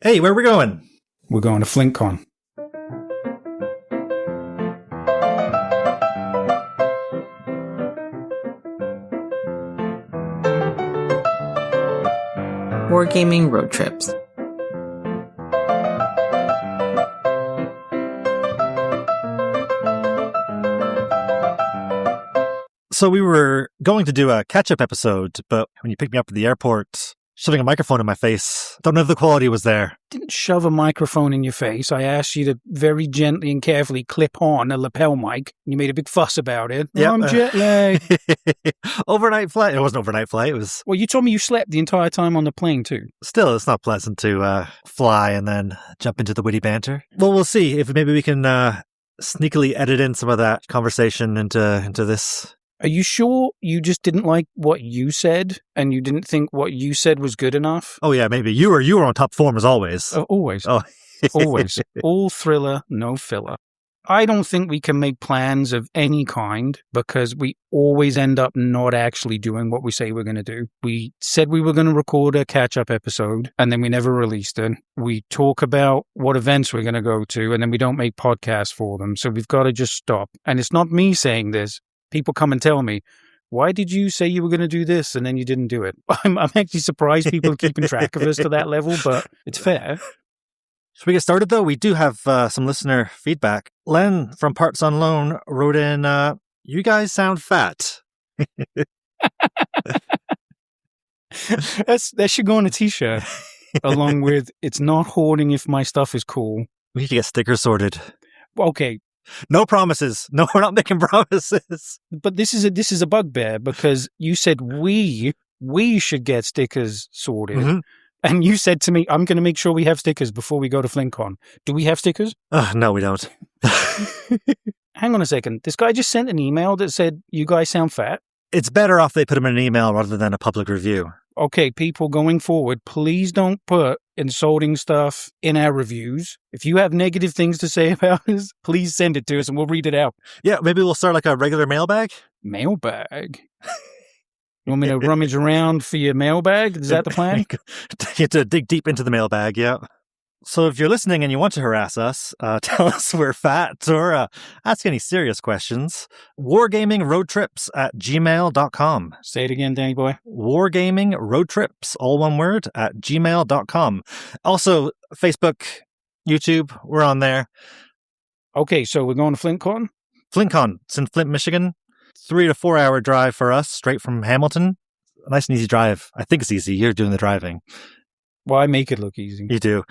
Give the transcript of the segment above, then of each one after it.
Hey, where are we going? We're going to Flintcon. Wargaming Road Trips. So we were going to do a catch-up episode, but when you picked me up at the airport, shoving a microphone in my face, don't know if the quality was there. Didn't shove a microphone in your face. I asked you to very gently and carefully clip on a lapel mic. You made a big fuss about it. Yep. I'm jet lagged. Overnight flight. It wasn't an overnight flight. It was... Well, you told me you slept the entire time on the plane, too. Still, it's not pleasant to fly and then jump into the witty banter. Well, we'll see if maybe we can sneakily edit in some of that conversation into this. Are you sure you just didn't like what you said and you didn't think what you said was good enough? Oh, yeah, maybe. You were on top form as always. Always. Oh. Always. All thriller, no filler. I don't think we can make plans of any kind because we always end up not actually doing what we say we're going to do. We said we were going to record a catch-up episode, and then we never released it. We talk about what events we're going to go to, and then we don't make podcasts for them. So we've got to just stop. And it's not me saying this. People come and tell me, why did you say you were going to do this and then you didn't do it? I'm actually surprised people are keeping track of us to that level, but it's fair. Should we get started, though? We do have some listener feedback. Len from Parts on Loan wrote in, you guys sound fat. That should go on a t-shirt, along with, it's not hoarding if my stuff is cool. We need to get stickers sorted. Okay. No promises. No, we're not making promises. But this is a bugbear because you said we should get stickers sorted. Mm-hmm. And you said to me, I'm going to make sure we have stickers before we go to Flintcon. Do we have stickers? No, we don't. Hang on a second. This guy just sent an email that said, you guys sound fat. It's better off they put him in an email rather than a public review. Okay, people going forward, please don't put insulting stuff in our reviews. If you have negative things to say about us, please send it to us and we'll read it out. Yeah, maybe we'll start like a regular mailbag? Mailbag? You want me to rummage around for your mailbag? Is that the plan? You have to dig deep into the mailbag, yeah. So if you're listening and you want to harass us, tell us we're fat or ask any serious questions, wargamingroadtrips@gmail.com. Say it again, Danny boy. Wargamingroadtrips, all one word, @gmail.com. Also, Facebook, YouTube, we're on there. Okay, so we're going to Flintcon? Flintcon. It's in Flint, Michigan. 3 to 4 hour drive for us, straight from Hamilton. A nice and easy drive. I think it's easy. You're doing the driving. Well, I make it look easy. You do.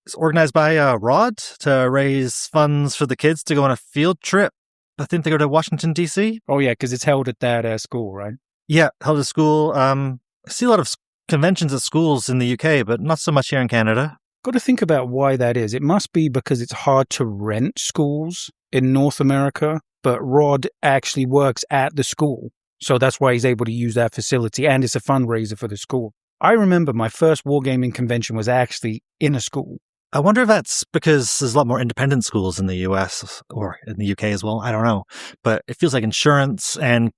It's organized by Rod to raise funds for the kids to go on a field trip. I think they go to Washington, D.C. Oh, yeah, because it's held at that school, right? Yeah, held at school. I see a lot of conventions at schools in the UK, but not so much here in Canada. Got to think about why that is. It must be because it's hard to rent schools in North America, but Rod actually works at the school. So that's why he's able to use that facility, and it's a fundraiser for the school. I remember my first wargaming convention was actually in a school. I wonder if that's because there's a lot more independent schools in the US or in the UK as well. I don't know. But it feels like insurance and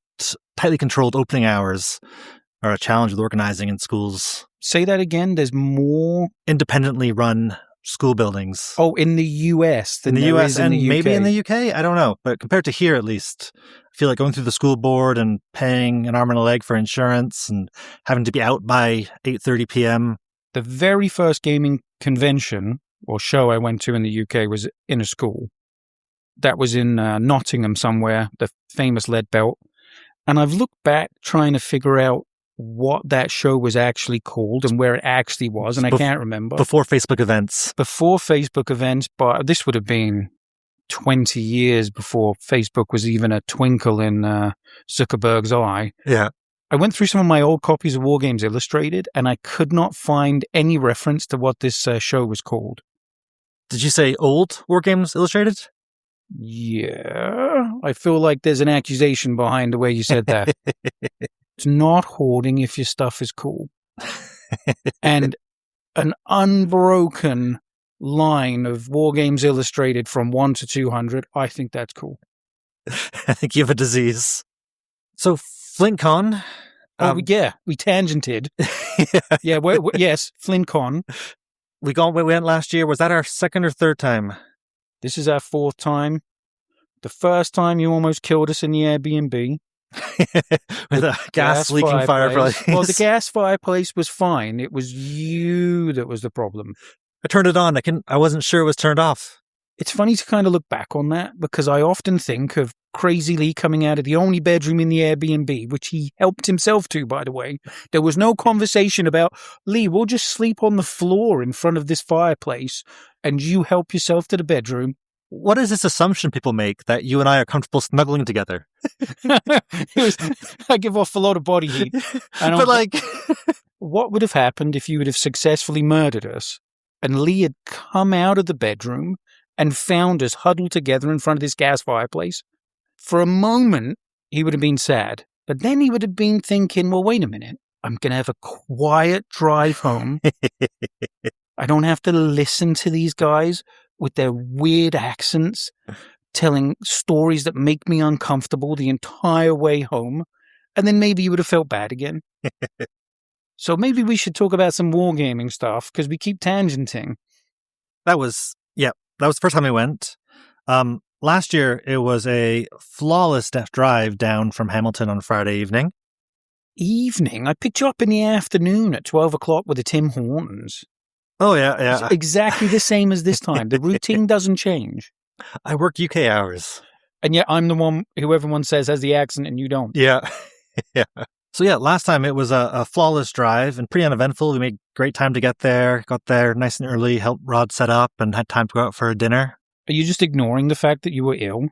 tightly controlled opening hours are a challenge with organizing in schools. Say that again. There's more independently run school buildings. Oh, in the US than in the US and the maybe in the UK? I don't know. But compared to here, at least, I feel like going through the school board and paying an arm and a leg for insurance and having to be out by 8:30 p.m. The very first gaming convention or show I went to in the UK was in a school. That was in Nottingham somewhere, the famous Lead Belt. And I've looked back trying to figure out what that show was actually called and where it actually was, and I can't remember. Before Facebook events. Before Facebook events, but this would have been 20 years before Facebook was even a twinkle in Zuckerberg's eye. Yeah. I went through some of my old copies of Wargames Illustrated, and I could not find any reference to what this show was called. Did you say old Wargames Illustrated? Yeah. I feel like there's an accusation behind the way you said that. It's not hoarding if your stuff is cool. And an unbroken line of Wargames Illustrated from 1 to 200, I think that's cool. I think you have a disease. So, Flintcon. We tangented. Yeah, yes, Flintcon. We went last year. Was that our second or third time? This is our fourth time. The first time you almost killed us in the Airbnb. With a gas-leaking fireplace. Well, the gas fireplace was fine. It was you that was the problem. I turned it on. I wasn't sure it was turned off. It's funny to kind of look back on that because I often think of Crazy Lee coming out of the only bedroom in the Airbnb, which he helped himself to, by the way. There was no conversation about, Lee, we'll just sleep on the floor in front of this fireplace and you help yourself to the bedroom. What is this assumption people make that you and I are comfortable snuggling together? I give off a lot of body heat. What would have happened if you would have successfully murdered us and Lee had come out of the bedroom and found us huddled together in front of this gas fireplace? For a moment, he would have been sad. But then he would have been thinking, well, wait a minute. I'm going to have a quiet drive home. I don't have to listen to these guys with their weird accents telling stories that make me uncomfortable the entire way home. And then maybe you would have felt bad again. So maybe we should talk about some wargaming stuff because we keep tangenting. That was the first time we went. Last year, it was a flawless drive down from Hamilton on Friday evening. I picked you up in the afternoon at 12 o'clock with the Tim Hortons. Oh, yeah. It's exactly the same as this time. The routine doesn't change. I work UK hours. And yet I'm the one who everyone says has the accent and you don't. Yeah. Yeah. So last time it was a flawless drive and pretty uneventful. We made great time to get there, got there nice and early, helped Rod set up and had time to go out for a dinner. Are you just ignoring the fact that you were ill?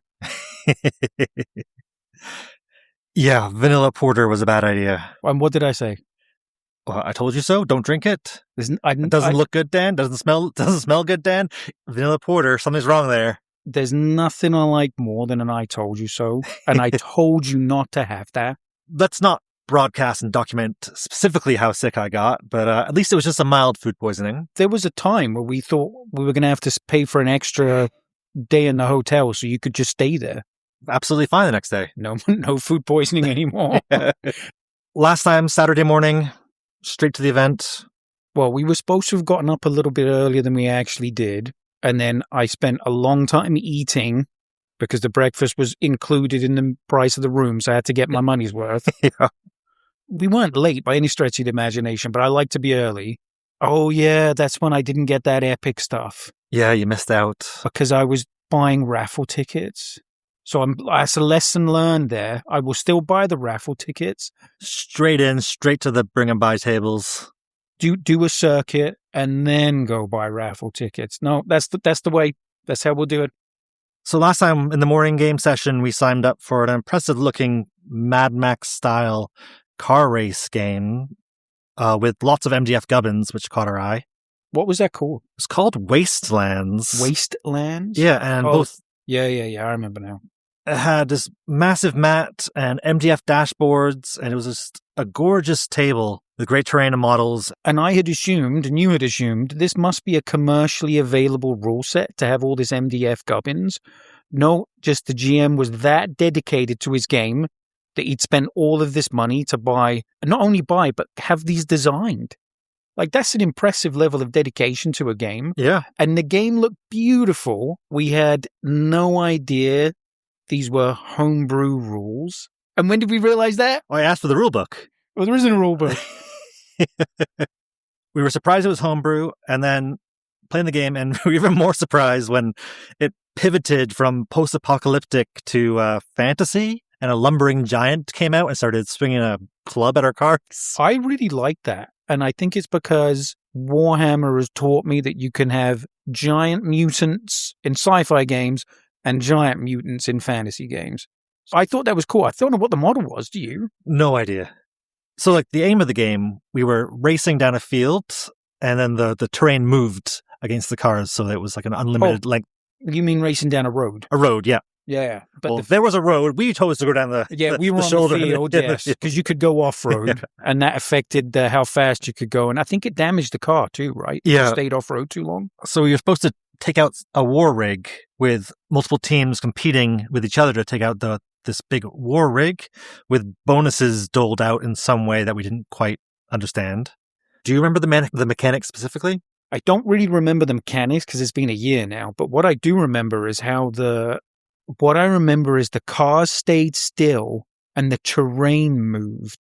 Yeah, vanilla porter was a bad idea. And what did I say? Well, I told you so. Don't drink it. It doesn't look good, Dan. Doesn't smell good, Dan. Vanilla porter. Something's wrong there. There's nothing I like more than an I told you so. And I told you not to have that. Let's not broadcast and document specifically how sick I got, but at least it was just a mild food poisoning. There was a time where we thought we were going to have to pay for an extra day in the hotel so you could just stay there. Absolutely fine the next day. No food poisoning anymore. Last time, Saturday morning, straight to the event. Well, we were supposed to have gotten up a little bit earlier than we actually did. And then I spent a long time eating because the breakfast was included in the price of the room. So I had to get my money's worth. Yeah. We weren't late by any stretch of the imagination, but I like to be early. Oh, yeah, that's when I didn't get that epic stuff. Yeah, you missed out. Because I was buying raffle tickets. So that's a lesson learned there. I will still buy the raffle tickets. Straight to the bring and buy tables. Do a circuit and then go buy raffle tickets. No, that's the way. That's how we'll do it. So last time in the morning game session, we signed up for an impressive-looking Mad Max-style car race game with lots of MDF gubbins, which caught our eye. What was that called? It's called Wastelands. Wastelands? Yeah, and both... Yeah, I remember now. It had this massive mat and MDF dashboards, and it was just a gorgeous table with great terrain and models. And I had assumed, and you had assumed, this must be a commercially available rule set to have all this MDF gubbins. No, just the GM was that dedicated to his game that he'd spent all of this money to buy, not only buy, but have these designed. Like, that's an impressive level of dedication to a game. Yeah. And the game looked beautiful. We had no idea these were homebrew rules. And when did we realize that? I asked for the rule book. Well, there isn't a rule book. We were surprised it was homebrew, and then playing the game, and we were even more surprised when it pivoted from post-apocalyptic to fantasy, and a lumbering giant came out and started swinging a club at our cars. I really like that. And I think it's because Warhammer has taught me that you can have giant mutants in sci-fi games and giant mutants in fantasy games. So I thought that was cool. I don't know what the model was. Do you? No idea. So, like, the aim of the game, we were racing down a field, and then the terrain moved against the cars, so it was like an unlimited length. You mean racing down a road? A road, yeah. Yeah. But if there was a road, we chose to go down we were on shoulder. The field, yes, because you could go off-road, and that affected how fast you could go. And I think it damaged the car too, right? Yeah. It stayed off-road too long. So you're supposed to take out a war rig with multiple teams competing with each other to take out this big war rig with bonuses doled out in some way that we didn't quite understand. Do you remember the mechanics specifically? I don't really remember the mechanics because it's been a year now, but what I do remember is the cars stayed still and the terrain moved,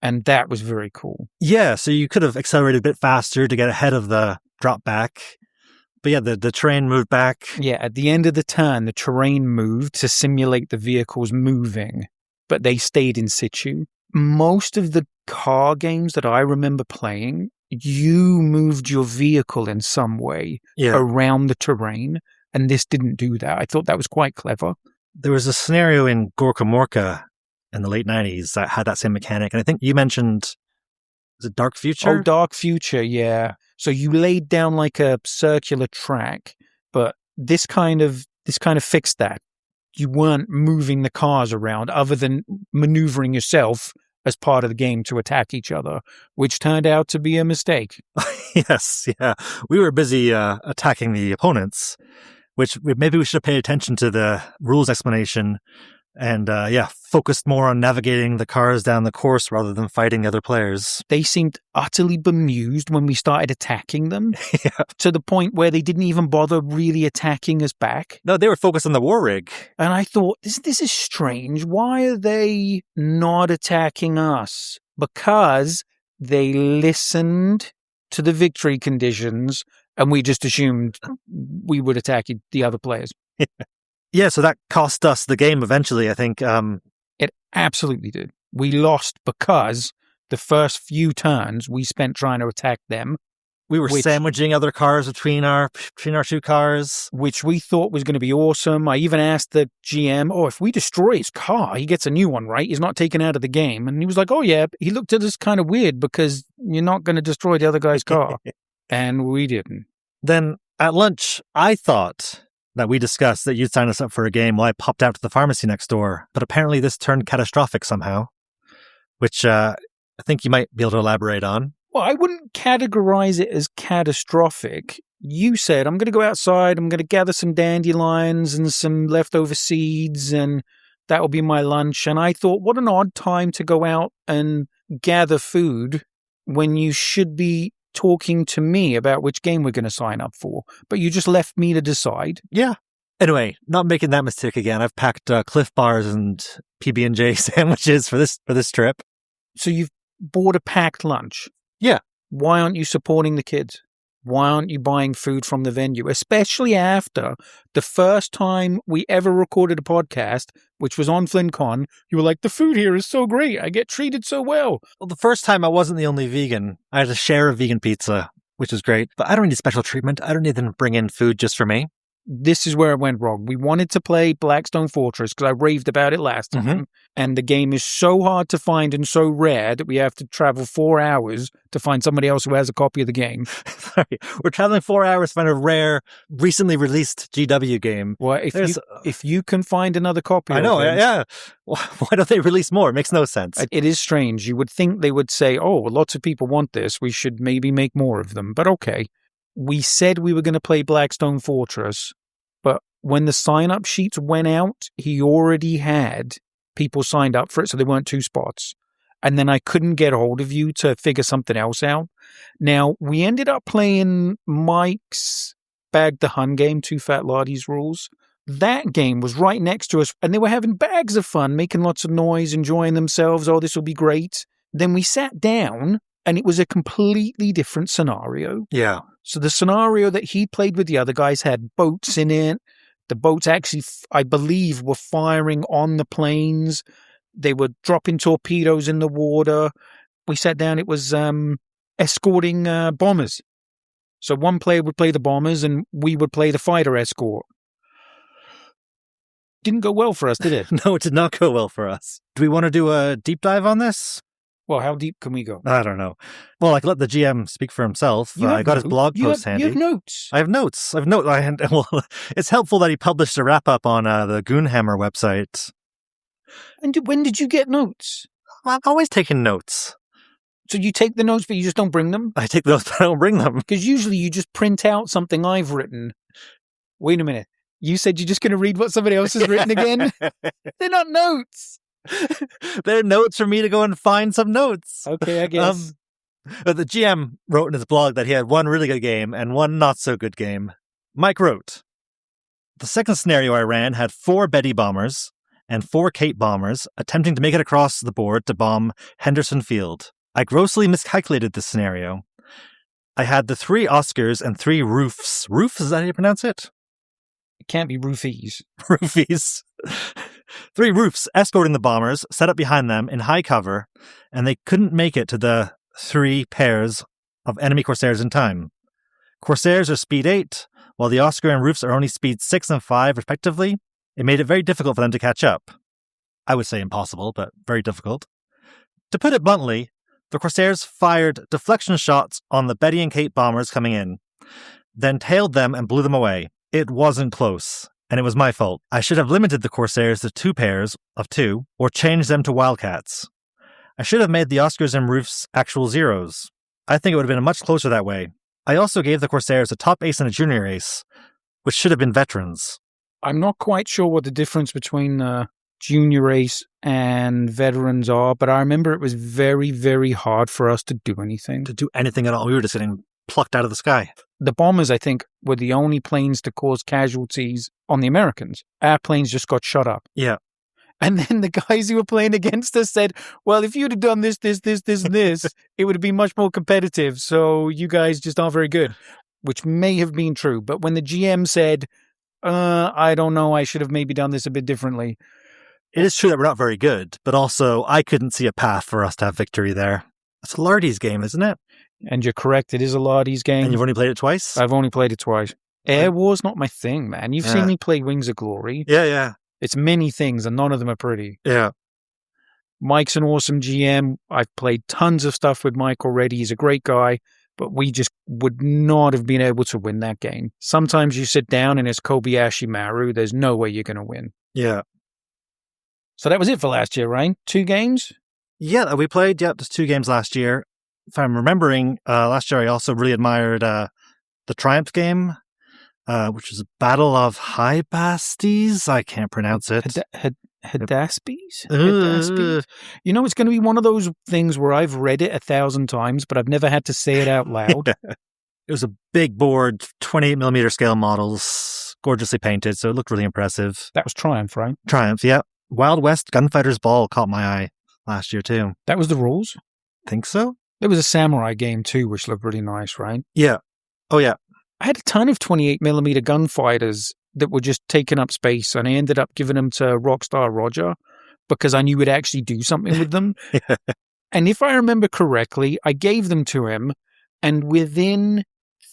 and that was very cool. Yeah, so you could have accelerated a bit faster to get ahead of the drop back. But yeah, the terrain moved back. Yeah, at the end of the turn, the terrain moved to simulate the vehicles moving, but they stayed in situ. Most of the car games that I remember playing, you moved your vehicle in some way around the terrain, and this didn't do that. I thought that was quite clever. There was a scenario in Gorka Morka in the late 90s that had that same mechanic, and I think you mentioned, is it Dark Future? Oh, Dark Future, yeah. So you laid down like a circular track, but this kind of fixed that. You weren't moving the cars around other than maneuvering yourself as part of the game to attack each other, which turned out to be a mistake. Yes, yeah. We were busy attacking the opponents, which maybe we should have paid attention to the rules explanation and, focused more on navigating the cars down the course rather than fighting the other players. They seemed utterly bemused when we started attacking them, to the point where they didn't even bother really attacking us back. No, they were focused on the war rig. And I thought, this is strange. Why are they not attacking us? Because they listened to the victory conditions, and we just assumed we would attack the other players. Yeah, so that cost us the game eventually, I think. It absolutely did. We lost because the first few turns we spent trying to attack them. We were sandwiching other cars between our two cars. Which we thought was going to be awesome. I even asked the GM, if we destroy his car, he gets a new one, right? He's not taken out of the game. And he was like, oh, yeah. He looked at us kind of weird because you're not going to destroy the other guy's car. And we didn't. Then at lunch, I thought that we discussed that you'd sign us up for a game while I popped out to the pharmacy next door. But apparently this turned catastrophic somehow, which I think you might be able to elaborate on. Well, I wouldn't categorize it as catastrophic. You said, I'm going to go outside, I'm going to gather some dandelions and some leftover seeds, and that will be my lunch. And I thought, what an odd time to go out and gather food when you should be talking to me about which game we're going to sign up for. But you just left me to decide. Yeah. Anyway, not making that mistake again. I've packed Cliff Bars and PB&J sandwiches for this trip. So you've bought a packed lunch? Yeah. Why aren't you supporting the kids? Why aren't you buying food from the venue? Especially after the first time we ever recorded a podcast, which was on Flintcon, you were like, the food here is so great. I get treated so well. Well, the first time I wasn't the only vegan. I had a share of vegan pizza, which was great. But I don't need special treatment. I don't need them to bring in food just for me. This is where it went wrong. We wanted to play Blackstone Fortress because I raved about it last time. Mm-hmm. And the game is so hard to find and so rare that we have to travel 4 hours to find somebody else who has a copy of the game. Sorry, we're traveling 4 hours to find a rare, recently released GW game. Well, if you can find another copy I know, yeah. Why don't they release more? It makes no sense. It is strange. You would think they would say, lots of people want this. We should maybe make more of them. But okay. We said we were going to play Blackstone Fortress, but when the sign-up sheets went out, he already had people signed up for it, so there weren't 2 spots. And then I couldn't get a hold of you to figure something else out. Now, we ended up playing Mike's Bag the Hun game, 2 Fat Lardies rules. That game was right next to us, and they were having bags of fun, making lots of noise, enjoying themselves. Oh, this will be great. Then we sat down, and it was a completely different scenario. Yeah. So the scenario that he played with the other guys had boats in it. The boats actually, I believe, were firing on the planes. They were dropping torpedoes in the water. We sat down. It was escorting bombers. So one player would play the bombers and we would play the fighter escort. Didn't go well for us, did it? No, it did not go well for us. Do we want to do a deep dive on this? Well, how deep can we go? I don't know. Well, I can let the GM speak for himself. I got his blog post handy. You have notes. I have notes. Well, it's helpful that he published a wrap-up on the Goonhammer website. And when did you get notes? I'm always taking notes. So you take the notes, but you just don't bring them? I take the notes, but I don't bring them. Because usually you just print out something I've written. Wait a minute. You said you're just going to read what somebody else has written again? They're not notes. They're notes for me to go and find some notes. Okay, I guess. But the GM wrote in his blog that he had one really good game and one not so good game. Mike wrote, the second scenario I ran had 4 Betty bombers and 4 Kate bombers attempting to make it across the board to bomb Henderson Field. I grossly miscalculated this scenario. I had the 3 Oscars and 3 roofs. Roofs, is that how you pronounce it? It can't be roofies. Roofies. 3 roofs escorting the bombers, set up behind them in high cover, and they couldn't make it to the 3 pairs of enemy Corsairs in time. Corsairs are speed 8, while the Oscar and roofs are only speed 6 and 5, respectively. It made it very difficult for them to catch up. I would say impossible, but very difficult. To put it bluntly, the Corsairs fired deflection shots on the Betty and Kate bombers coming in, then tailed them and blew them away. It wasn't close, and it was my fault. I should have limited the Corsairs to 2 pairs of 2, or changed them to Wildcats. I should have made the Oscars and roofs actual zeros. I think it would have been much closer that way. I also gave the Corsairs a top ace and a junior ace, which should have been veterans. I'm not quite sure what the difference between junior ace and veterans are, but I remember it was very, very hard for us to do anything. To do anything at all. We were just getting plucked out of the sky. The bombers, I think, were the only planes to cause casualties on the Americans. Our planes just got shot up. Yeah. And then the guys who were playing against us said, well, if you'd have done this, and this, it would have been much more competitive. So you guys just aren't very good, which may have been true. But when the GM said, I don't know, I should have maybe done this a bit differently. It is true that we're not very good, but also I couldn't see a path for us to have victory there. It's a Lardy's game, isn't it? And you're correct. It is a Lardy's game. And you've only played it twice? I've only played it twice. Air War's not my thing, man. You've seen me play Wings of Glory. Yeah. It's many things, and none of them are pretty. Yeah. Mike's an awesome GM. I've played tons of stuff with Mike already. He's a great guy, but we just would not have been able to win that game. Sometimes you sit down and it's Kobayashi Maru. There's no way you're going to win. Yeah. So that was it for last year, Ryan. 2 games? Yeah, we played, just 2 games last year. If I'm remembering, last year I also really admired the Triumph game, which was a Battle of Hybastes. I can't pronounce it. Hadaspes? Hadaspes? You know, it's going to be one of those things where I've read it 1,000 times, but I've never had to say it out loud. It was a big board, 28mm scale models, gorgeously painted, so it looked really impressive. That was Triumph, right? Triumph, yeah. Wild West Gunfighter's Ball caught my eye last year, too. That was the rules? Think so? There was a samurai game, too, which looked really nice, right? Yeah. Oh, yeah. I had a ton of 28mm gunfighters that were just taking up space, and I ended up giving them to Rockstar Roger because I knew we'd actually do something with them. Yeah. And if I remember correctly, I gave them to him, and within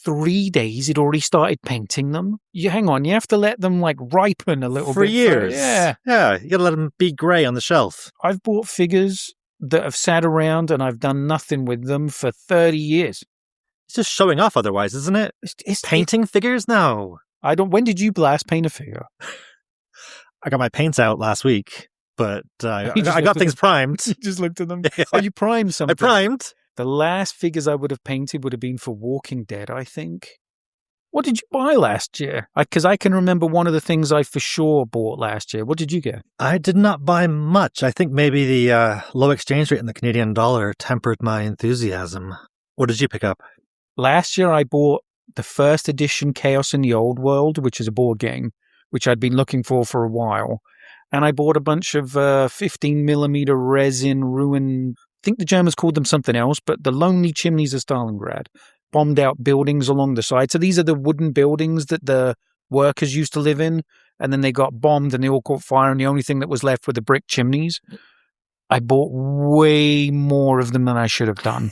3 days, he'd already started painting them. Hang on, you have to let them ripen a little for bit. Years. Yeah. Yeah, you gotta let them be grey on the shelf. I've bought figures that have sat around and I've done nothing with them for 30 years. It's just showing off otherwise, isn't it? It's painting figures? No. When did you last paint a figure? I got my paints out last week, but I got things primed. You just looked at them. Oh, you primed something. I primed. The last figures I would have painted would have been for Walking Dead, I think. What did you buy last year? Because I can remember one of the things I for sure bought last year. What did you get? I did not buy much. I think maybe the low exchange rate in the Canadian dollar tempered my enthusiasm. What did you pick up? Last year I bought the first edition Chaos in the Old World, which is a board game, which I'd been looking for a while. And I bought a bunch of 15mm resin ruin. I think the Germans called them something else, but the Lonely Chimneys of Stalingrad. Bombed out buildings along the side. So these are the wooden buildings that the workers used to live in, and then they got bombed and they all caught fire, and the only thing that was left were the brick chimneys. I bought way more of them than I should have done.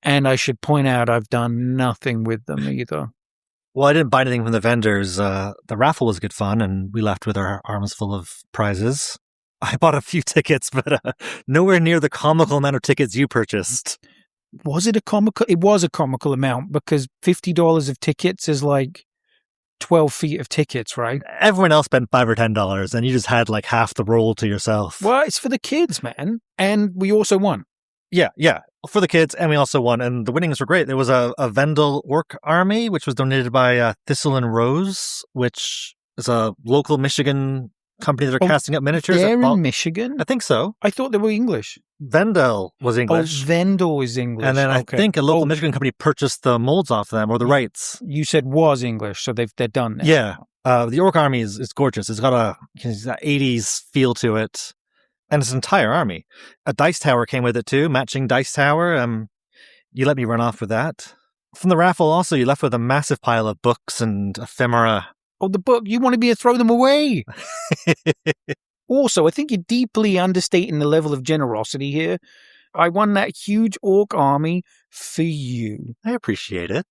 And I should point out I've done nothing with them either. Well, I didn't buy anything from the vendors. The raffle was good fun, and we left with our arms full of prizes. I bought a few tickets, but nowhere near the comical amount of tickets you purchased. Was it a comical? It was a comical amount because $50 of tickets is like 12 feet of tickets, right? Everyone else spent $5 or $10, and you just had half the roll to yourself. Well, it's for the kids, man. And we also won. Yeah, for the kids, and we also won, and the winnings were great. There was a Vendel Orc Army, which was donated by Thistle and Rose, which is a local Michigan company that are casting up miniatures. They're in Michigan? I think so. I thought they were English. Vendel was English. Oh, Vendel is English. And then I think a local Michigan company purchased the molds off them, or the rights. You said was English, so they're done now. Yeah. The Orc army is gorgeous. It's got a 80s feel to it. And it's an entire army. A dice tower came with it too, matching dice tower. You let me run off with that. From the raffle also, you left with a massive pile of books and ephemera. Oh, the book. You wanted me to throw them away. Also, I think you're deeply understating the level of generosity here. I won that huge orc army for you. I appreciate it.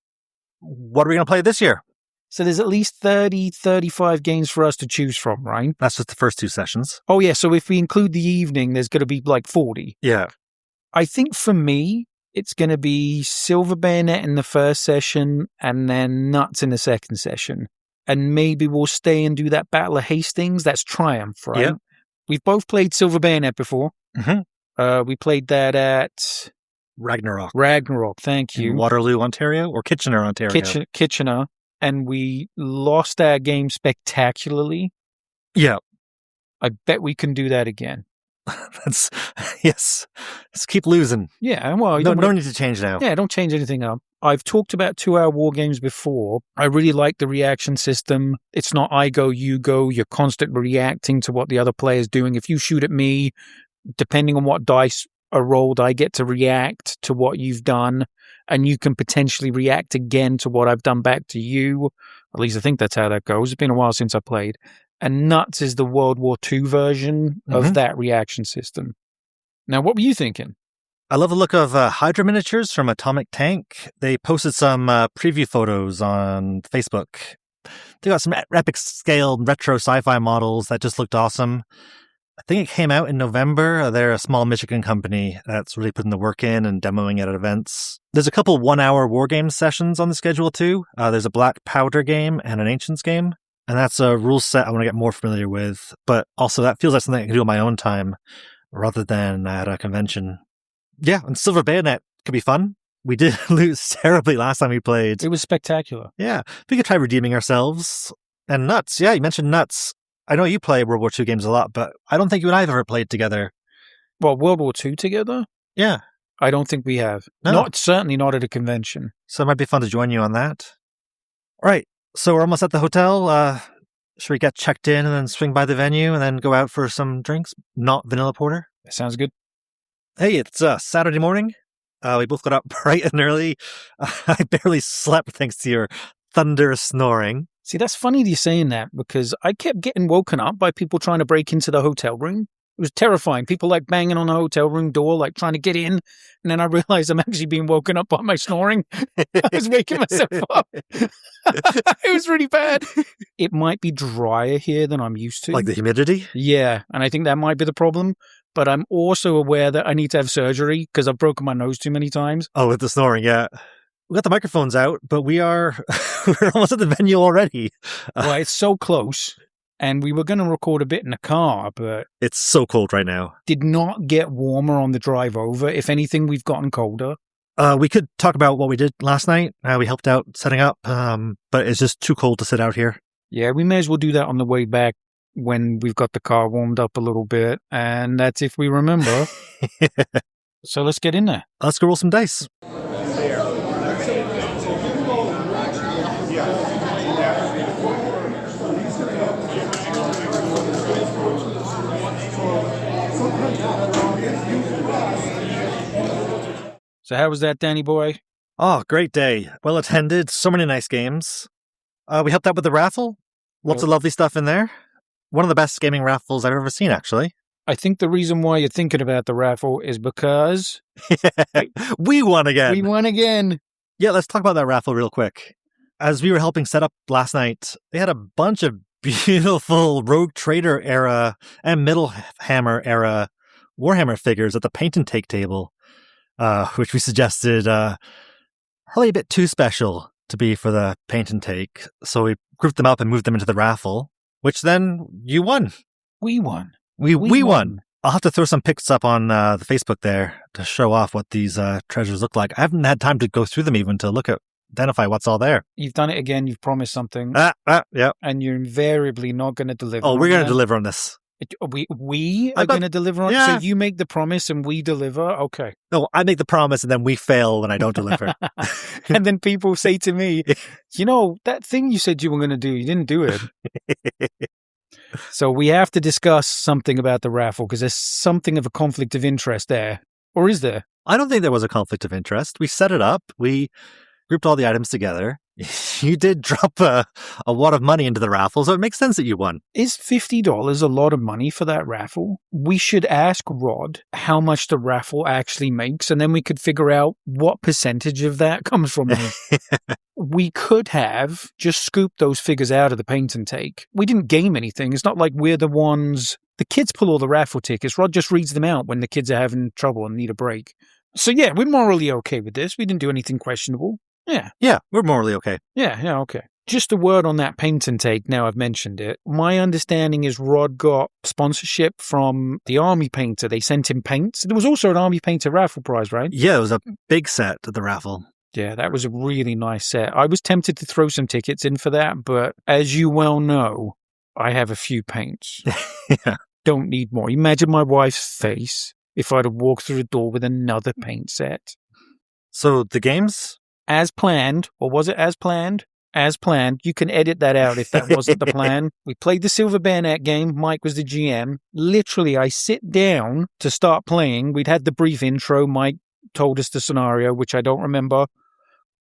What are we going to play this year? So there's at least 30, 35 games for us to choose from, right? That's just the first 2 sessions. Oh, yeah. So if we include the evening, there's going to be like 40. Yeah. I think for me, it's going to be Silver Bayonet in the first session and then Nuts in the second session. And maybe we'll stay and do that Battle of Hastings. That's Triumph, right? Yeah. We've both played Silver Bayonet before. Mm-hmm. We played that at Ragnarok, thank you. In Waterloo, Ontario, or Kitchener, Ontario? Kitchener. And we lost our game spectacularly. Yeah. I bet we can do that again. Yes. Let's keep losing. Yeah, well... No need to change now. Yeah, don't change anything up. I've talked about 2-hour war games before. I really like the reaction system. It's not I go, you go. You're constantly reacting to what the other player's doing. If you shoot at me, depending on what dice are rolled, I get to react to what you've done, and you can potentially react again to what I've done back to you. At least I think that's how that goes. It's been a while since I played. And Nuts is the World War II version of that reaction system. Now, what were you thinking? I love the look of Hydra miniatures from Atomic Tank. They posted some preview photos on Facebook. They got some epic scale retro sci-fi models that just looked awesome. I think it came out in November. They're a small Michigan company that's really putting the work in and demoing it at events. There's a couple 1-hour war game sessions on the schedule too. There's a Black Powder game and an Ancients game. And that's a rule set I want to get more familiar with. But also that feels like something I can do on my own time rather than at a convention. Yeah, and Silver Bayonet could be fun. We did lose terribly last time we played. It was spectacular. Yeah, we could try redeeming ourselves. And Nuts. Yeah, you mentioned Nuts. I know you play World War II games a lot, but I don't think you and I have ever played together. Well, World War II together? Yeah. I don't think we have. No. Certainly not at a convention. So it might be fun to join you on that. All right, so we're almost at the hotel. Should we get checked in and then swing by the venue and then go out for some drinks? Not vanilla porter? That sounds good. Hey, it's Saturday morning. We both got up bright and early. I barely slept thanks to your thunderous snoring. See, that's funny you're saying that because I kept getting woken up by people trying to break into the hotel room. It was terrifying. People like banging on the hotel room door, like trying to get in. And then I realized I'm actually being woken up by my snoring. I was waking myself up. It was really bad. It might be drier here than I'm used to. Like the humidity? Yeah. And I think that might be the problem. But I'm also aware that I need to have surgery because I've broken my nose too many times. Oh, with the snoring, yeah. We got the microphones out, but we're almost at the venue already. Well, it's so close. And we were going to record a bit in the car, but... It's so cold right now. Did not get warmer on the drive over. If anything, we've gotten colder. We could talk about what we did last night. We helped out setting up, but it's just too cold to sit out here. Yeah, we may as well do that on the way back when we've got the car warmed up a little bit. And that's if we remember. So let's get in there. Let's go roll some dice. So how was that, Danny boy? Oh, great day. Well attended. So many nice games. We helped out with the raffle. Lots of lovely stuff in there. One of the best gaming raffles I've ever seen, actually. I think the reason why you're thinking about the raffle is because... We won again. We won again. Yeah, let's talk about that raffle real quick. As we were helping set up last night, they had a bunch of beautiful Rogue Trader era and Middle Hammer era Warhammer figures at the paint and take table. Which we suggested probably a bit too special to be for the paint and take. So we grouped them up and moved them into the raffle, which then you won. We won. We won. I'll have to throw some pics up on the Facebook there to show off what these treasures look like. I haven't had time to go through them even to look at identify what's all there. You've done it again. You've promised something. Yeah. And you're invariably not going to deliver. Oh, we're going to deliver on this. We are going to deliver on it? So you make the promise and we deliver? Okay. No, I make the promise and then we fail when I don't deliver. And then people say to me, that thing you said you were going to do, you didn't do it. So we have to discuss something about the raffle because there's something of a conflict of interest there. Or is there? I don't think there was a conflict of interest. We set it up. We grouped all the items together. You did drop a wad of money into the raffle, so it makes sense that you won. Is $50 a lot of money for that raffle? We should ask Rod how much the raffle actually makes, and then we could figure out what percentage of that comes from me. We could have just scooped those figures out of the paint and take. We didn't game anything. It's not like we're the ones... The kids pull all the raffle tickets. Rod just reads them out when the kids are having trouble and need a break. So yeah, we're morally okay with this. We didn't do anything questionable. Yeah, we're morally okay. Yeah, okay. Just a word on that paint and take, now I've mentioned it. My understanding is Rod got sponsorship from the Army Painter. They sent him paints. There was also an Army Painter raffle prize, right? Yeah, it was a big set at the raffle. Yeah, that was a really nice set. I was tempted to throw some tickets in for that, but as you well know, I have a few paints. Yeah. Don't need more. Imagine my wife's face if I'd have walked through the door with another paint set. So the games? As planned, or was it as planned? As planned. You can edit that out if that wasn't the plan. We played the Silver Bayonet game. Mike was the GM. Literally, I sit down to start playing. We'd had the brief intro. Mike told us the scenario, which I don't remember.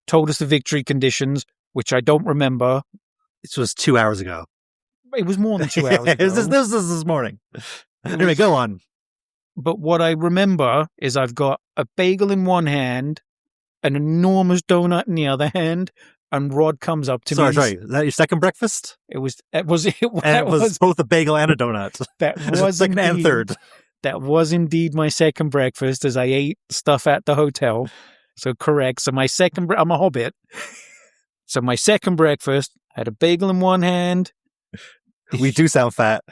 Told us the victory conditions, which I don't remember. This was 2 hours ago. It was more than 2 hours ago. This was this morning. Anyway, go on. But what I remember is I've got a bagel in one hand, an enormous donut in the other hand, and Rod comes up to me. Sorry. Is that your second breakfast? It was both a bagel and a donut. That was second and third. That was indeed my second breakfast as I ate stuff at the hotel. So correct. So I'm a hobbit. So my second breakfast, I had a bagel in one hand. We do sound fat.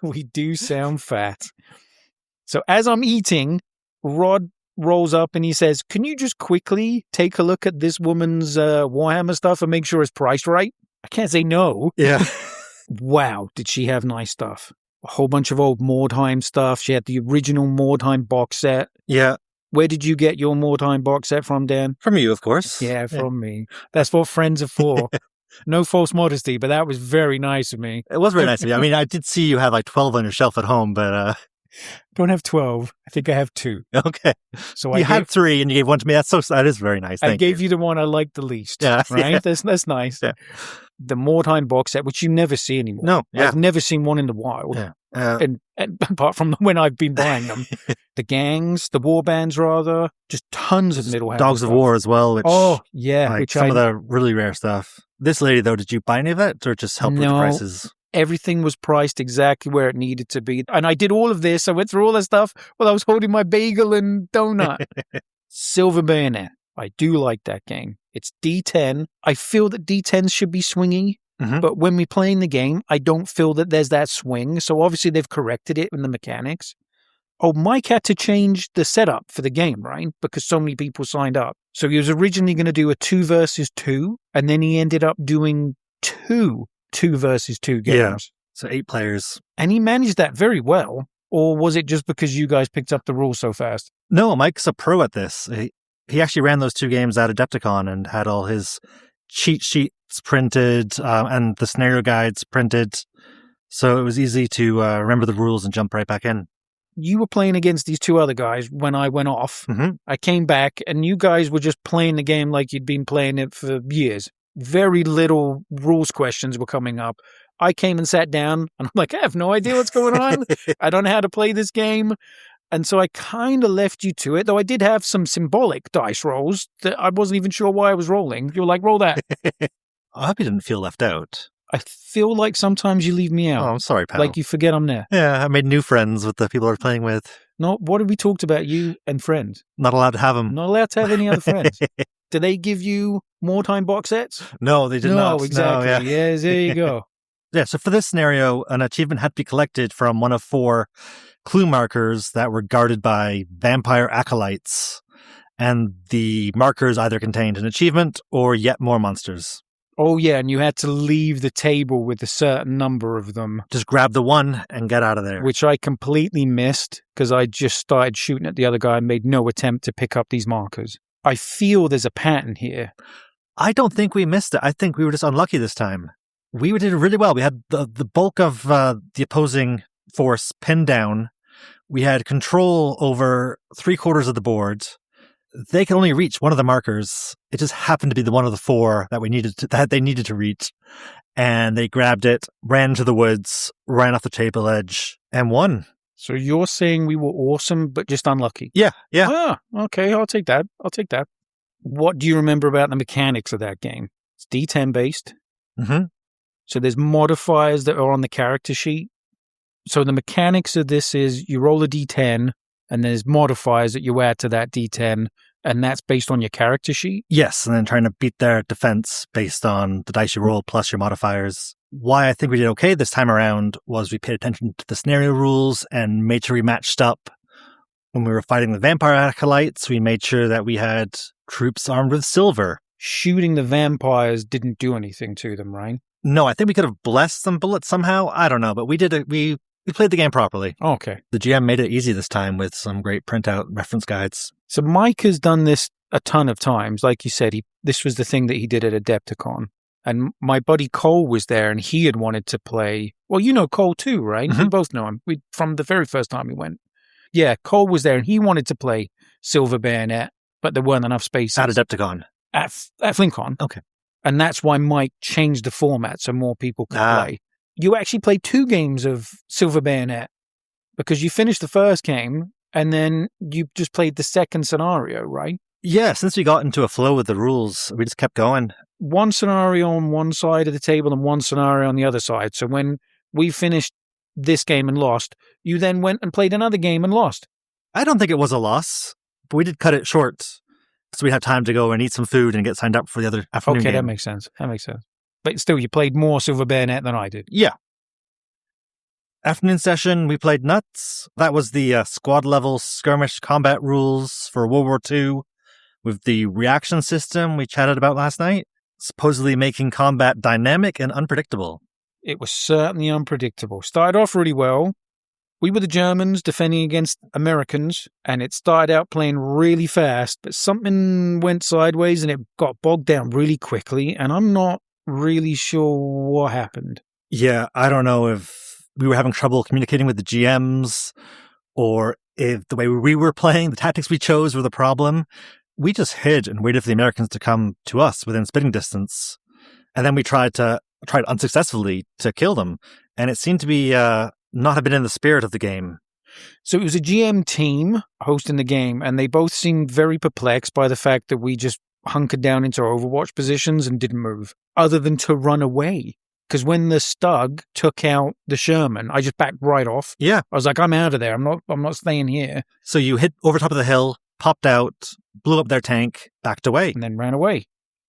We do sound fat. So as I'm eating, Rod rolls up and he says, "Can you just quickly take a look at this woman's Warhammer stuff and make sure it's priced right?" I can't say no. Yeah. Wow, did she have nice stuff. A whole bunch of old Mordheim stuff. She had the original Mordheim box set. Yeah. Where did you get your Mordheim box set from, Dan? From you, of course. Yeah, from me. That's what friends are for. No false modesty, but that was very nice of me. It was very nice of you. I mean, I did see you have like 12 on your shelf at home, but... Don't have 12. I think I have 2. Okay. So you had 3 and you gave one to me. That is very nice. I gave you the one I liked the least. Yeah. Right? Yeah. That's nice. Yeah. The Mordheim box set, which you never see anymore. No. Yeah. I've never seen one in the wild. Yeah. And apart from when I've been buying them. The gangs, the war bands rather, just tons of middle Dogs of War as well. Which, which some of the really rare stuff. This lady, though, did you buy any of it or just help with the prices? Everything was priced exactly where it needed to be. And I did all of this. I went through all that stuff while I was holding my bagel and donut. Silver Bayonet. I do like that game. It's D10. I feel that D10s should be swingy. Mm-hmm. But when we're playing the game, I don't feel that there's that swing. So obviously they've corrected it in the mechanics. Oh, Mike had to change the setup for the game, right? Because so many people signed up. So he was originally going to do a 2 versus 2, and then he ended up doing 2 versus 2 games. Yeah. So 8 players. And he managed that very well. Or was it just because you guys picked up the rules so fast? No, Mike's a pro at this. He actually ran those 2 games at Adepticon and had all his cheat sheets printed and the scenario guides printed. So it was easy to remember the rules and jump right back in. You were playing against these 2 other guys when I went off. Mm-hmm. I came back and you guys were just playing the game like you'd been playing it for years. Very little rules questions were coming up. I came and sat down and I'm like, I have no idea what's going on. I don't know how to play this game. And so I kind of left you to it, though I did have some symbolic dice rolls that I wasn't even sure why I was rolling. You were like, roll that. I hope you didn't feel left out. I feel like sometimes you leave me out. Oh, I'm sorry, pal. Like you forget I'm there. Yeah, I made new friends with the people I was playing with. No, what have we talked about, you and friends? Not allowed to have them. Not allowed to have any other friends. Do they give you more time box sets? No, they did not. No, exactly. No, Yes, there you go. Yeah, so for this scenario, an achievement had to be collected from one of 4 clue markers that were guarded by vampire acolytes. And the markers either contained an achievement or yet more monsters. Oh, yeah, and you had to leave the table with a certain number of them. Just grab the one and get out of there. Which I completely missed because I just started shooting at the other guy and made no attempt to pick up these markers. I feel there's a pattern here. I don't think we missed it. I think we were just unlucky this time. We did really well. We had the bulk of the opposing force pinned down. We had control over 3/4 of the board. They could only reach one of the markers. It just happened to be the one of the 4 that they needed to reach. And they grabbed it, ran to the woods, ran off the table edge, and won. So you're saying we were awesome, but just unlucky? Yeah. Ah, okay, I'll take that. What do you remember about the mechanics of that game? It's D10 based. Mm-hmm. So there's modifiers that are on the character sheet. So the mechanics of this is you roll a D10, and there's modifiers that you add to that D10, and that's based on your character sheet? Yes, and then trying to beat their defense based on the dice you roll plus your modifiers. Why I think we did okay this time around was we paid attention to the scenario rules and made sure we matched up. When we were fighting the vampire acolytes, we made sure that we had troops armed with silver. Shooting the vampires didn't do anything to them, right? No, I think we could have blessed some bullets somehow. I don't know, but we played the game properly. Okay. The GM made it easy this time with some great printout reference guides. So Mike has done this a ton of times. Like you said, this was the thing that he did at Adepticon. And my buddy Cole was there, and he had wanted to play. Well, you know Cole too, right? Mm-hmm. We both know him. From the very first time we went. Yeah, Cole was there, and he wanted to play Silver Bayonet, but there weren't enough spaces. At Adepticon? At Flintcon. Okay. And that's why Mike changed the format so more people could play. You actually played 2 games of Silver Bayonet because you finished the first game and then you just played the second scenario, right? Yeah, since we got into a flow with the rules, we just kept going. One scenario on one side of the table and one scenario on the other side. So when we finished this game and lost, you then went and played another game and lost. I don't think it was a loss, but we did cut it short so we'd have time to go and eat some food and get signed up for the other afternoon game. Okay, that makes sense. But still, you played more Silver Bayonet than I did. Yeah. Afternoon session, we played Nuts. That was the squad-level skirmish combat rules for World War II with the reaction system we chatted about last night, supposedly making combat dynamic and unpredictable. It was certainly unpredictable. Started off really well. We were the Germans defending against Americans, and it started out playing really fast, but something went sideways and it got bogged down really quickly, and I'm not really sure what happened. Yeah, I don't know if we were having trouble communicating with the GMs or if the way we were playing, the tactics we chose were the problem. We just hid and waited for the Americans to come to us within spitting distance. And then we tried unsuccessfully to kill them. And it seemed to be not have been in the spirit of the game. So it was a GM team hosting the game, and they both seemed very perplexed by the fact that we just hunkered down into our Overwatch positions and didn't move, other than to run away. Because when the Stug took out the Sherman, I just backed right off. Yeah. I was like, I'm out of there. I'm not staying here. So you hit over top of the hill, popped out, blew up their tank, backed away. And then ran away.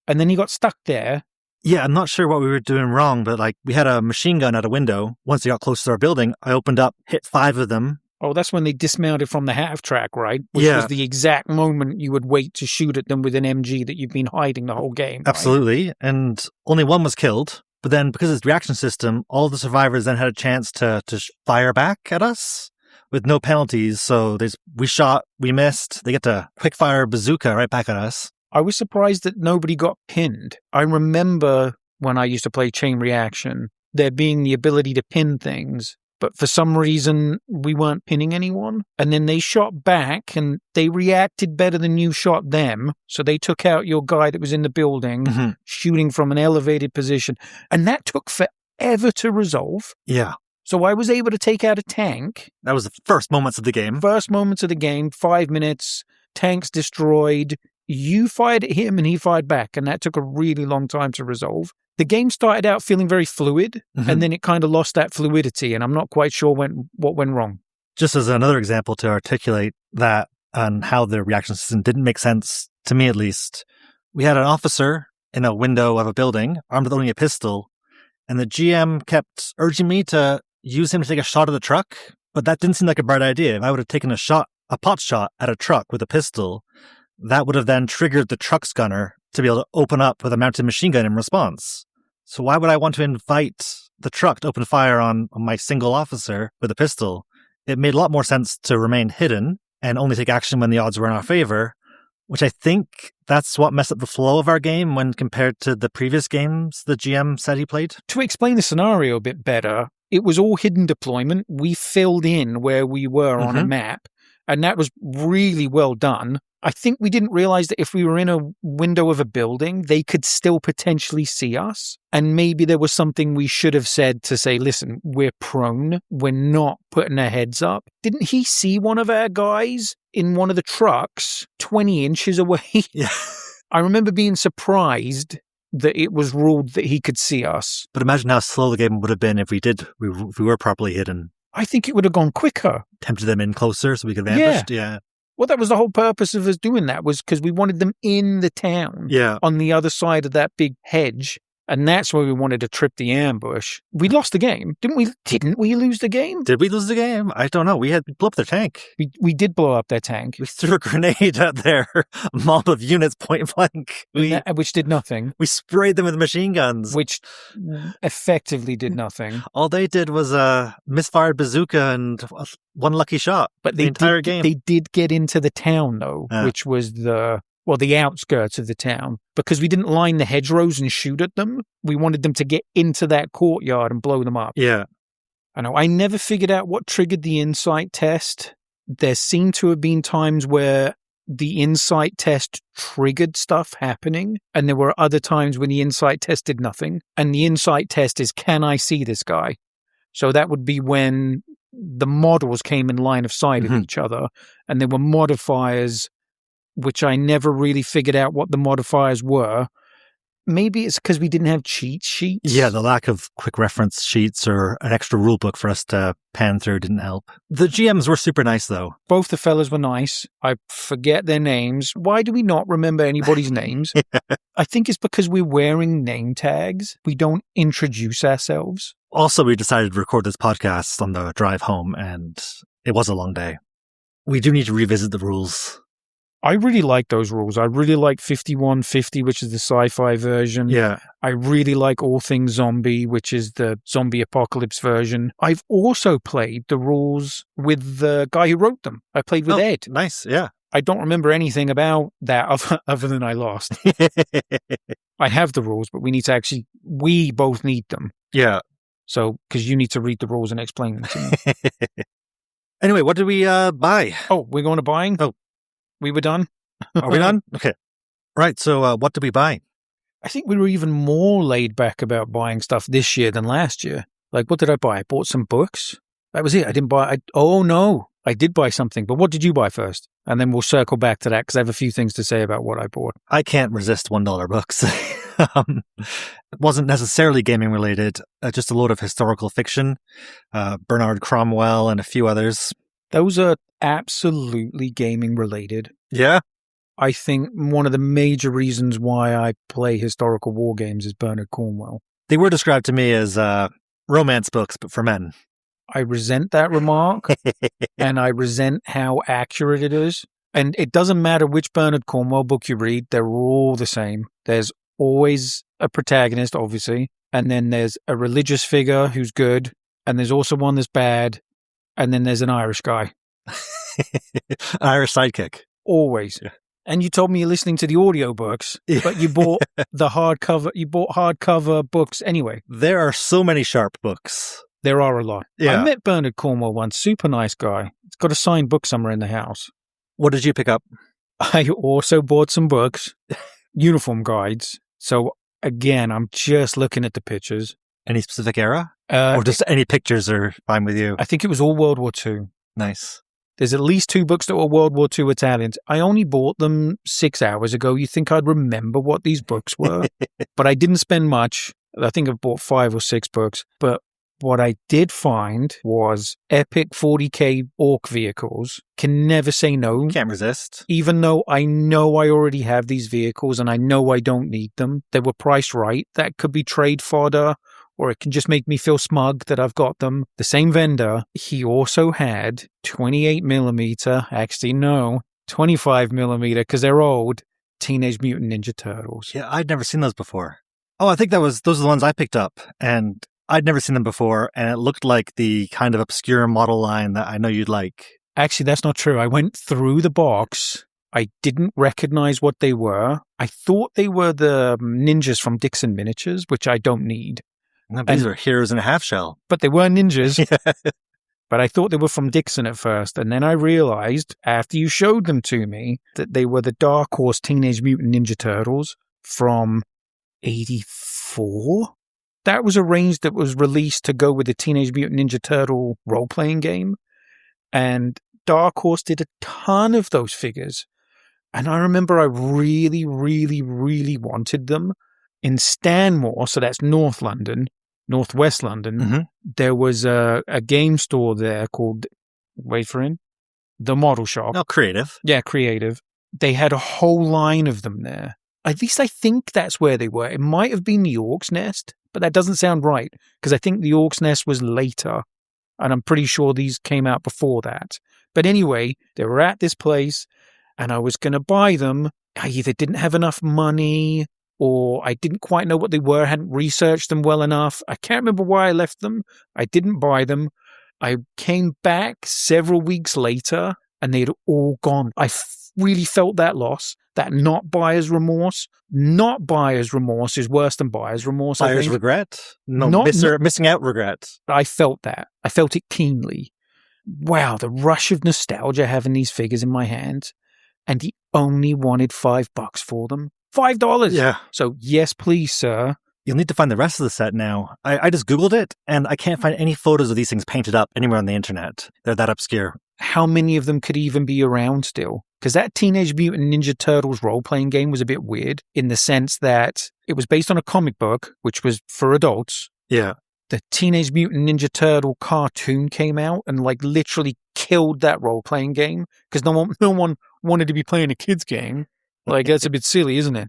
And then he got stuck there. Yeah, I'm not sure what we were doing wrong, but we had a machine gun at a window. Once they got close to our building, I opened up, hit 5 of them. Oh, that's when they dismounted from the half track, right? Which was the exact moment you would wait to shoot at them with an MG that you've been hiding the whole game. Right? Absolutely. And only one was killed. But then because of its reaction system, all the survivors then had a chance to fire back at us with no penalties. So we shot, we missed. They get to quick fire bazooka right back at us. I was surprised that nobody got pinned. I remember when I used to play Chain Reaction, there being the ability to pin things, but for some reason we weren't pinning anyone. And then they shot back and they reacted better than you shot them. So they took out your guy that was in the building, shooting from an elevated position. And that took forever to resolve. Yeah. So I was able to take out a tank. That was the first moments of the game. 5 minutes, tanks destroyed. You fired at him and he fired back, and that took a really long time to resolve. The game started out feeling very fluid, and then it kind of lost that fluidity, and I'm not quite sure what went wrong. Just as another example to articulate that and how the reaction system didn't make sense, to me at least, we had an officer in a window of a building, armed with only a pistol, and the GM kept urging me to use him to take a shot at the truck, but that didn't seem like a bright idea. If I would have taken a pot shot at a truck with a pistol, that would have then triggered the truck's gunner to be able to open up with a mounted machine gun in response. So why would I want to invite the truck to open fire on my single officer with a pistol? It made a lot more sense to remain hidden and only take action when the odds were in our favor, which I think that's what messed up the flow of our game when compared to the previous games the GM said he played. To explain the scenario a bit better, it was all hidden deployment. We filled in where we were on a map, and that was really well done. I think we didn't realize that if we were in a window of a building, they could still potentially see us. And maybe there was something we should have said to say, listen, we're prone. We're not putting our heads up. Didn't he see one of our guys in one of the trucks 20 inches away? Yeah. I remember being surprised that it was ruled that he could see us. But imagine how slow the game would have been if we were properly hidden. I think it would have gone quicker. Tempted them in closer so we could have ambushed. Yeah. Well, that was the whole purpose of us doing that, was because we wanted them in the town on the other side of that big hedge. And that's why we wanted to trip the ambush. We lost the game. Didn't we lose the game? Did we lose the game? I don't know. We blew up their tank. We did blow up their tank. We threw a grenade at their mob of units point blank. Which did nothing. We sprayed them with machine guns. Which effectively did nothing. All they did was a misfired bazooka and one lucky shot. But the entire game. They did get into the town, though, which was the outskirts of the town, because we didn't line the hedgerows and shoot at them. We wanted them to get into that courtyard and blow them up. Yeah. I know. I never figured out what triggered the insight test. There seemed to have been times where the insight test triggered stuff happening, and there were other times when the insight test did nothing. And the insight test is, can I see this guy? So that would be when the models came in line of sight of each other, and there were modifiers, which I never really figured out what the modifiers were. Maybe it's because we didn't have cheat sheets. Yeah, the lack of quick reference sheets or an extra rule book for us to pan through didn't help. The GMs were super nice, though. Both the fellas were nice. I forget their names. Why do we not remember anybody's names? I think it's because we're wearing name tags. We don't introduce ourselves. Also, we decided to record this podcast on the drive home, and it was a long day. We do need to revisit the rules. I really like those rules. I really like 5150, which is the sci-fi version. Yeah. I really like All Things Zombie, which is the zombie apocalypse version. I've also played the rules with the guy who wrote them. I played with Ed. Nice, yeah. I don't remember anything about that other than I lost. I have the rules, but we both need them. Yeah. So, because you need to read the rules and explain them to me. Anyway, what did we buy? Oh, we're going to buying? Oh. We were done? Are we done? Okay. Right, so what did we buy? I think we were even more laid back about buying stuff this year than last year. Like, what did I buy? I bought some books. That was it. I didn't buy... I did buy something. But what did you buy first? And then we'll circle back to that, because I have a few things to say about what I bought. I can't resist $1 books. It wasn't necessarily gaming related, just a load of historical fiction, Bernard Cromwell and a few others. Those are absolutely gaming related. Yeah? I think one of the major reasons why I play historical war games is Bernard Cornwell. They were described to me as romance books, but for men. I resent that remark, and I resent how accurate it is. And it doesn't matter which Bernard Cornwell book you read, they're all the same. There's always a protagonist, obviously, and then there's a religious figure who's good, and there's also one that's bad, and then there's an Irish guy. Irish sidekick. Always. Yeah. And you told me you're listening to the audiobooks, but you bought the hardcover. You bought hardcover books anyway. There are so many sharp books. There are a lot. Yeah. I met Bernard Cornwell once. Super nice guy. He's got a signed book somewhere in the house. What did you pick up? I also bought some books, uniform guides. So again, I'm just looking at the pictures. Any specific era? Or just any pictures are fine with you? I think it was all World War II. Nice. There's at least 2 books that were World War II Italians. I only bought them 6 hours ago. You think I'd remember what these books were? But I didn't spend much. I think I bought 5 or 6 books. But what I did find was epic 40K orc vehicles. Can never say no. Can't resist. Even though I know I already have these vehicles and I know I don't need them. They were priced right. That could be trade fodder, or it can just make me feel smug that I've got them. The same vendor, he also had 28mm, actually no, 25 millimeter, because they're old, Teenage Mutant Ninja Turtles. Yeah, I'd never seen those before. Oh, I think those are the ones I picked up, and I'd never seen them before, and it looked like the kind of obscure model line that I know you'd like. Actually, that's not true. I went through the box. I didn't recognize what they were. I thought they were the ninjas from Dixon Miniatures, which I don't need. No, these are heroes in a half shell. But they were ninjas. Yeah. But I thought they were from Dixon at first. And then I realized, after you showed them to me, that they were the Dark Horse Teenage Mutant Ninja Turtles from 84. That was a range that was released to go with the Teenage Mutant Ninja Turtle role-playing game. And Dark Horse did a ton of those figures. And I remember I really, really, really wanted them. In Stanmore, so that's North West London, there was a game store there called, wait for it, The Model Shop. Oh, Creative. Yeah, Creative. They had a whole line of them there. At least I think that's where they were. It might have been the Orc's Nest, but that doesn't sound right, because I think the Orc's Nest was later, and I'm pretty sure these came out before that. But anyway, they were at this place, and I was going to buy them. I either didn't have enough money, or I didn't quite know what they were, hadn't researched them well enough. I can't remember why I left them. I didn't buy them. I came back several weeks later, and they'd all gone. I really felt that loss, that not buyer's remorse. Not buyer's remorse is worse than buyer's remorse. Buyer's regret? No, missing out regret. I felt that. I felt it keenly. Wow, the rush of nostalgia having these figures in my hands. And he only wanted $5 for them. $5. Yeah. So, yes, please, sir. You'll need to find the rest of the set now. I just Googled it, and I can't find any photos of these things painted up anywhere on the internet. They're that obscure. How many of them could even be around still? Because that Teenage Mutant Ninja Turtles role-playing game was a bit weird in the sense that it was based on a comic book, which was for adults. Yeah. The Teenage Mutant Ninja Turtle cartoon came out and like literally killed that role-playing game because no one wanted to be playing a kid's game. Like, that's a bit silly, isn't it?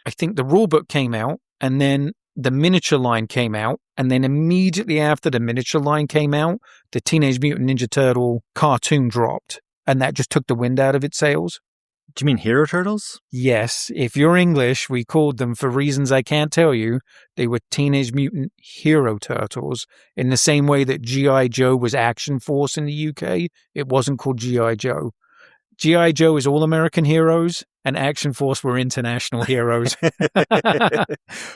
I think the rulebook came out, and then the miniature line came out, and then immediately after the miniature line came out, the Teenage Mutant Ninja Turtle cartoon dropped, and that just took the wind out of its sails. Do you mean Hero Turtles? Yes. If you're English, we called them, for reasons I can't tell you, they were Teenage Mutant Hero Turtles. In the same way that G.I. Joe was Action Force in the UK, it wasn't called G.I. Joe. G.I. Joe is All American Heroes, and Action Force were international heroes.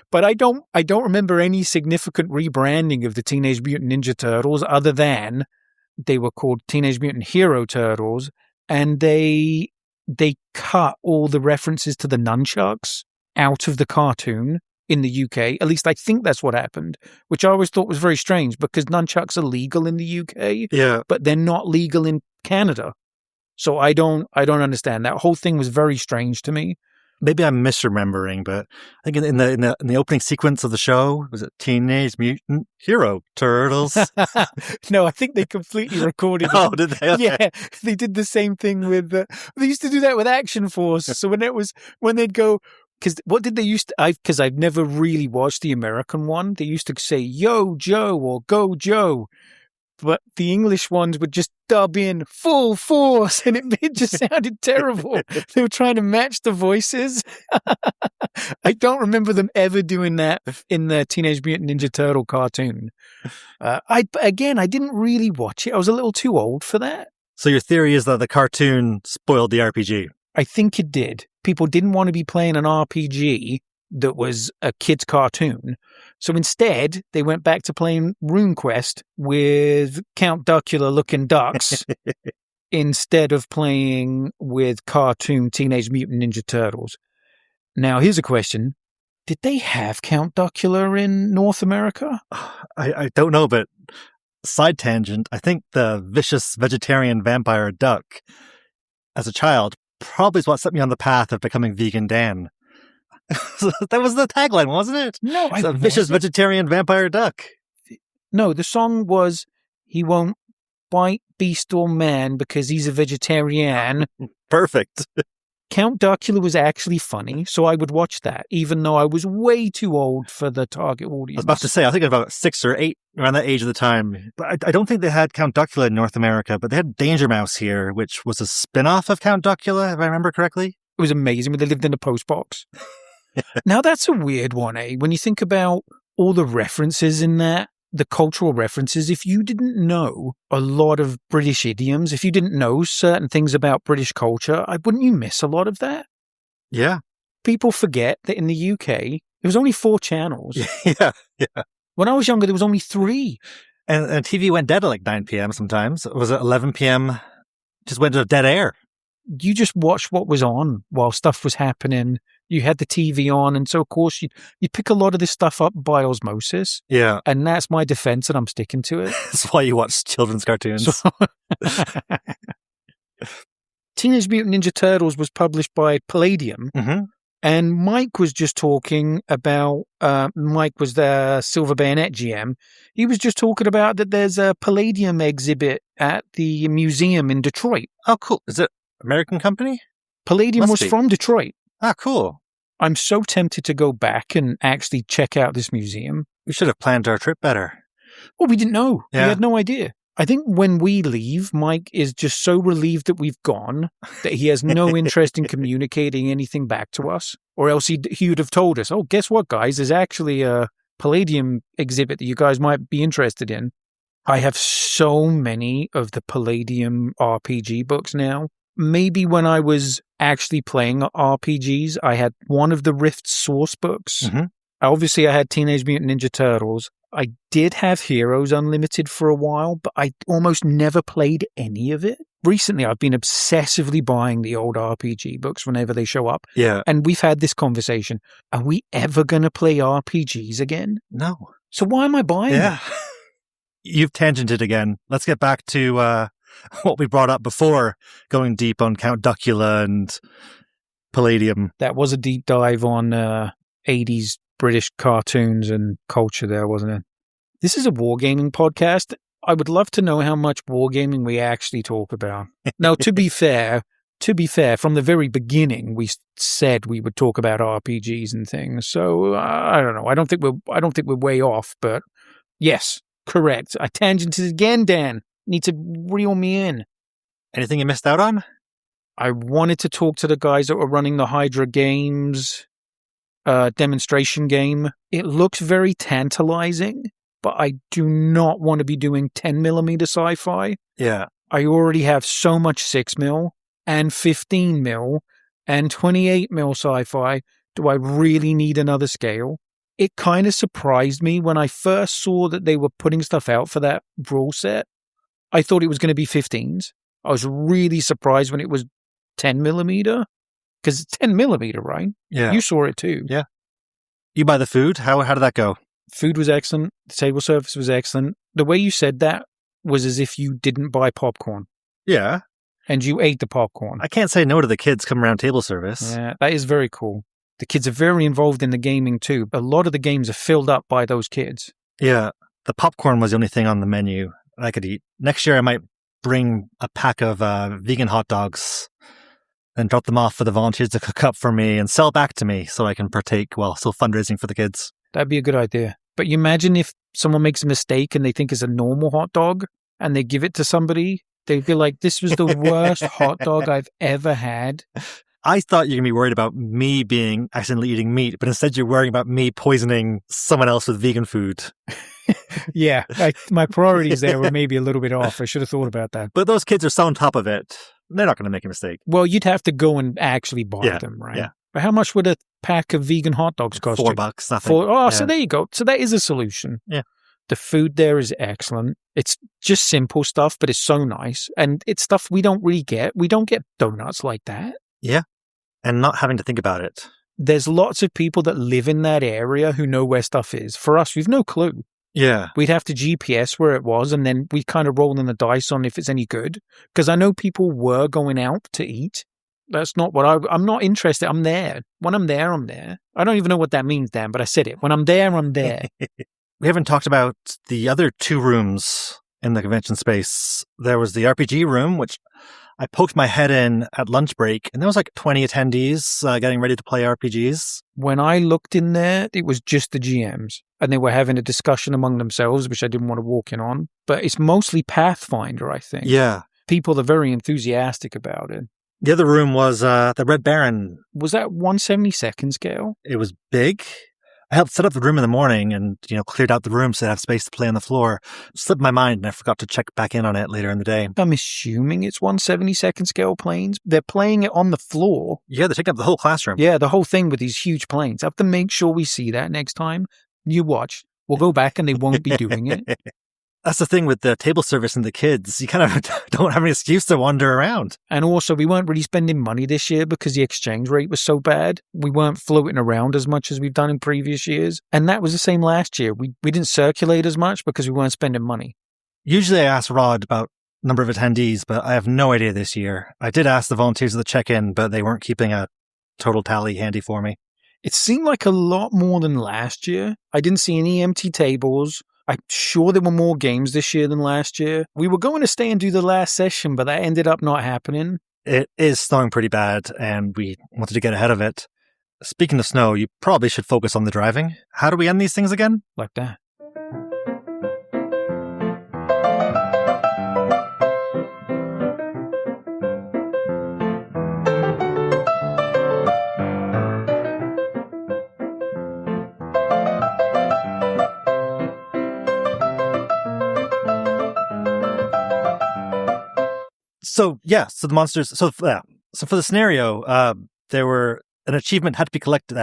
But I don't remember any significant rebranding of the Teenage Mutant Ninja Turtles other than they were called Teenage Mutant Hero Turtles, and they cut all the references to the nunchucks out of the cartoon in the UK. At least I think that's what happened, which I always thought was very strange because nunchucks are legal in the UK, but they're not legal in Canada. So I don't understand. That whole thing was very strange to me. Maybe I'm misremembering, but I think in the opening sequence of the show, was it Teenage Mutant Hero Turtles? No, I think they completely recorded it. Oh, did they? Okay. Yeah, they did the same thing with. They used to do that with Action Force. So when they'd go, because what did they used to? Because I've never really watched the American one. They used to say "Yo Joe" or "Go Joe." But the English ones would just dub in full force, and it just sounded terrible. They were trying to match the voices. I don't remember them ever doing that in the Teenage Mutant Ninja Turtle cartoon. I didn't really watch it. I was a little too old for that. So your theory is that the cartoon spoiled the RPG? I think it did. People didn't want to be playing an RPG that was a kid's cartoon. So instead, they went back to playing RuneQuest with Count Duckula-looking ducks instead of playing with cartoon Teenage Mutant Ninja Turtles. Now, here's a question. Did they have Count Duckula in North America? I don't know, but side tangent, I think the vicious vegetarian vampire duck, as a child, probably is what set me on the path of becoming vegan Dan. That was the tagline, wasn't it? No, it's a vicious vegetarian vampire duck. No, the song was, he won't bite beast or man because he's a vegetarian. Perfect. Count Duckula was actually funny, so I would watch that, even though I was way too old for the target audience. I was about to say, I think about 6 or 8 around that age of the time. But I don't think they had Count Duckula in North America, but they had Danger Mouse here, which was a spin-off of Count Duckula, if I remember correctly. It was amazing when they lived in a post box. Now, that's a weird one, eh? When you think about all the references in that, the cultural references, if you didn't know a lot of British idioms, if you didn't know certain things about British culture, wouldn't you miss a lot of that? Yeah. People forget that in the UK, there was only 4 channels. Yeah. When I was younger, there was only 3. And TV went dead at like 9 p.m. sometimes. It was at 11 p.m. Just went to dead air. You just watched what was on while stuff was happening. You had the TV on, and so, of course, you pick a lot of this stuff up by osmosis. Yeah. And that's my defense, and I'm sticking to it. That's why you watch children's cartoons. Teenage Mutant Ninja Turtles was published by Palladium, and Mike was just talking about, Mike was the Silver Bayonet GM. He was just talking about that there's a Palladium exhibit at the museum in Detroit. Oh, cool. Is it American company? Palladium was from Detroit. Ah, cool. I'm so tempted to go back and actually check out this museum. We should have planned our trip better. Well, we didn't know. Yeah. We had no idea. I think when we leave, Mike is just so relieved that we've gone that he has no interest in communicating anything back to us. Or else he would have told us, oh, guess what, guys? There's actually a Palladium exhibit that you guys might be interested in. I have so many of the Palladium RPG books now. Maybe when I was actually playing RPGs, I had one of the Rift source books. Obviously, I had Teenage Mutant Ninja Turtles. I did have Heroes Unlimited for a while, but I almost never played any of it. Recently, I've been obsessively buying the old RPG books whenever they show up. Yeah. And we've had this conversation. Are we ever going to play RPGs again? No. So why am I buying them? You've tangented again. Let's get back to what we brought up before, going deep on Count Duckula and Palladium. That was a deep dive on 80s British cartoons and culture there, wasn't it? This is a wargaming podcast. I would love to know how much wargaming we actually talk about. Now, to be fair, from the very beginning, we said we would talk about RPGs and things. So I don't know. I don't think we're way off, but yes, correct. I tangented again, Dan. Need to reel me in. Anything you missed out on? I wanted to talk to the guys that were running the Hydra Games demonstration game. It looks very tantalizing, but I do not want to be doing 10mm sci-fi. Yeah. I already have so much 6mm and 15mm and 28mm sci-fi. Do I really need another scale? It kind of surprised me when I first saw that they were putting stuff out for that rule set. I thought it was going to be 15s. I was really surprised when it was 10mm. Because it's 10mm, right? Yeah. You saw it too. Yeah. You buy the food? How did that go? Food was excellent. The table service was excellent. The way you said that was as if you didn't buy popcorn. Yeah. And you ate the popcorn. I can't say no to the kids come around table service. Yeah, that is very cool. The kids are very involved in the gaming too. A lot of the games are filled up by those kids. Yeah. The popcorn was the only thing on the menu I could eat. Next year I might bring a pack of vegan hot dogs and drop them off for the volunteers to cook up for me and sell back to me so I can partake while still fundraising for the kids. That'd be a good idea. But you imagine if someone makes a mistake and they think it's a normal hot dog and they give it to somebody, they'd be like, this was the worst hot dog I've ever had. I thought you were going to be worried about me being accidentally eating meat, but instead you're worrying about me poisoning someone else with vegan food. Yeah, my priorities there were maybe a little bit off. I should have thought about that. But those kids are so on top of it. They're not going to make a mistake. Well, you'd have to go and actually buy them, right? Yeah. But how much would a pack of vegan hot dogs cost you? $4, nothing. Yeah. So there you go. So that is a solution. Yeah. The food there is excellent. It's just simple stuff, but it's so nice. And it's stuff we don't really get. We don't get donuts like that. Yeah. And not having to think about it. There's lots of people that live in that area who know where stuff is. For us, we've no clue. Yeah. We'd have to GPS where it was, and then we kind of roll in the dice on if it's any good. Because I know people were going out to eat. That's not what I'm not interested. I'm there. When I'm there, I'm there. I don't even know what that means, Dan, but I said it. When I'm there, I'm there. We haven't talked about the other 2 rooms in the convention space. There was the RPG room, which I poked my head in at lunch break, and there was like 20 attendees getting ready to play RPGs. When I looked in there, it was just the GMs, and they were having a discussion among themselves, which I didn't want to walk in on. But it's mostly Pathfinder, I think. Yeah. People are very enthusiastic about it. The other room was the Red Baron. Was that 1/72nd scale? It was big. I helped set up the room in the morning and, cleared out the room so I'd have space to play on the floor. It slipped my mind and I forgot to check back in on it later in the day. I'm assuming it's 1/72nd scale planes. They're playing it on the floor. Yeah, they're taking up the whole classroom. Yeah, the whole thing with these huge planes. I have to make sure we see that next time. You watch. We'll go back and they won't be doing it. That's the thing with the table service and the kids. You kind of don't have an excuse to wander around. And also, we weren't really spending money this year because the exchange rate was so bad. We weren't floating around as much as we've done in previous years. And that was the same last year. We didn't circulate as much because we weren't spending money. Usually I ask Rod about number of attendees, but I have no idea this year. I did ask the volunteers at the check-in, but they weren't keeping a total tally handy for me. It seemed like a lot more than last year. I didn't see any empty tables. I'm sure there were more games this year than last year. We were going to stay and do the last session, but that ended up not happening. It is snowing pretty bad, and we wanted to get ahead of it. Speaking of snow, you probably should focus on the driving. How do we end these things again? Like that. So the monsters. So for the scenario, there were an achievement had to be collected.